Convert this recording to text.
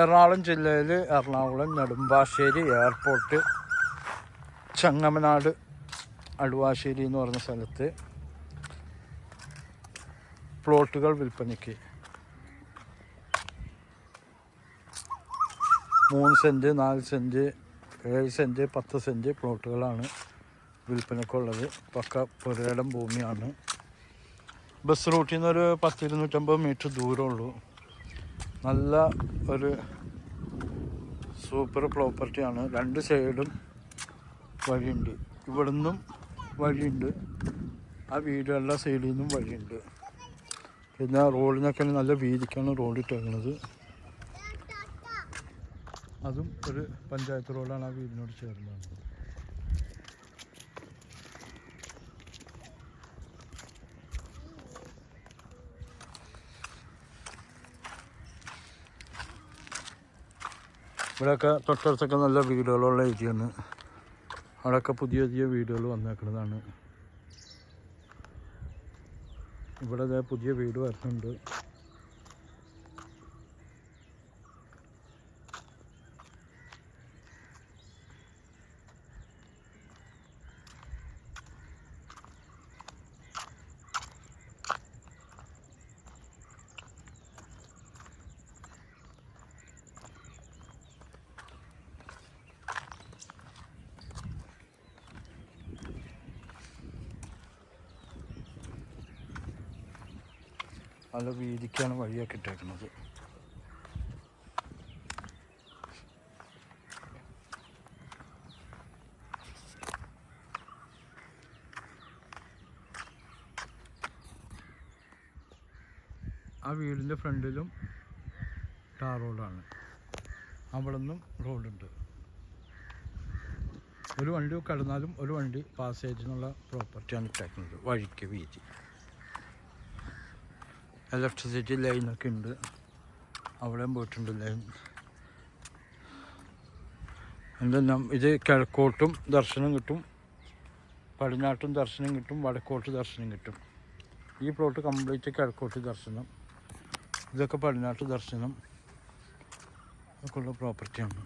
എറണാകുളം ജില്ലയിൽ എറണാകുളം നെടുമ്പാശ്ശേരി എയർപോർട്ട് ചങ്ങമനാട് അടുവാശ്ശേരി എന്ന് പറഞ്ഞ സ്ഥലത്ത് പ്ലോട്ടുകൾ വിൽപ്പനയ്ക്ക് 3 സെൻറ്റ് 4 സെൻറ്റ് 7 സെൻറ്റ് 10 സെൻറ്റ് പ്ലോട്ടുകളാണ് വിൽപ്പനയ്ക്കുള്ളത്. പക്ക പുരയിടം ഭൂമിയാണ്. ബസ് റൂട്ടിൽ നിന്നൊരു 10-250 മീറ്റർ ദൂരമുള്ളൂ. നല്ല ഒരു സൂപ്പർ പ്രോപ്പർട്ടിയാണ്. 2 സൈഡും വഴിയുണ്ട്. ഇവിടുന്നും വഴിയുണ്ട്, ആ വീടുകളുടെ സൈഡിൽ നിന്നും വഴിയുണ്ട്. പിന്നെ റോഡിനൊക്കെ നല്ല വീതിക്കാണ് റോഡ് ഇട്ടേക്കുന്നത്. അതും ഒരു പഞ്ചായത്ത് റോഡാണ്, ആ വീടിനോട് ചേർന്നാണ്. ഇവിടെയൊക്കെ തൊട്ടടുത്തൊക്കെ നല്ല വീടുകളുള്ള ഏരിയയാണ്. അവിടെയൊക്കെ പുതിയ പുതിയ വീടുകൾ വന്നേക്കുന്നതാണ്. ഇവിടെ പുതിയ വീട് വരുന്നുണ്ട്. നല്ല വീതിക്കാണ് വഴിയൊക്കെ ഇട്ടേക്കുന്നത്. ആ വീടിൻ്റെ ഫ്രണ്ടിലും ടാർ റോഡാണ്. അവിടെ നിന്നും റോഡുണ്ട്. ഒരു വണ്ടി കടന്നാലും ഒരു വണ്ടി പാസേജിനുള്ള പ്രോപ്പർട്ടിയാണ് ഇട്ടേക്കുന്നത്. വഴിക്ക് വീതി, ഇലക്ട്രിസിറ്റി ലൈനൊക്കെ ഉണ്ട്. അവിടെയും പോയിട്ടുണ്ട് ലൈൻ. എന്തെല്ലാം ഇത് കിഴക്കോട്ടും ദർശനം കിട്ടും, പടിഞ്ഞാട്ടും ദർശനം കിട്ടും, വടക്കോട്ട് ദർശനം കിട്ടും. ഈ പ്ലോട്ട് കംപ്ലീറ്റ് കിഴക്കോട്ട് ദർശനം, ഇതൊക്കെ പടിഞ്ഞാട്ട് ദർശനം ഒക്കെ ഉള്ള പ്രോപ്പർട്ടിയാണ്.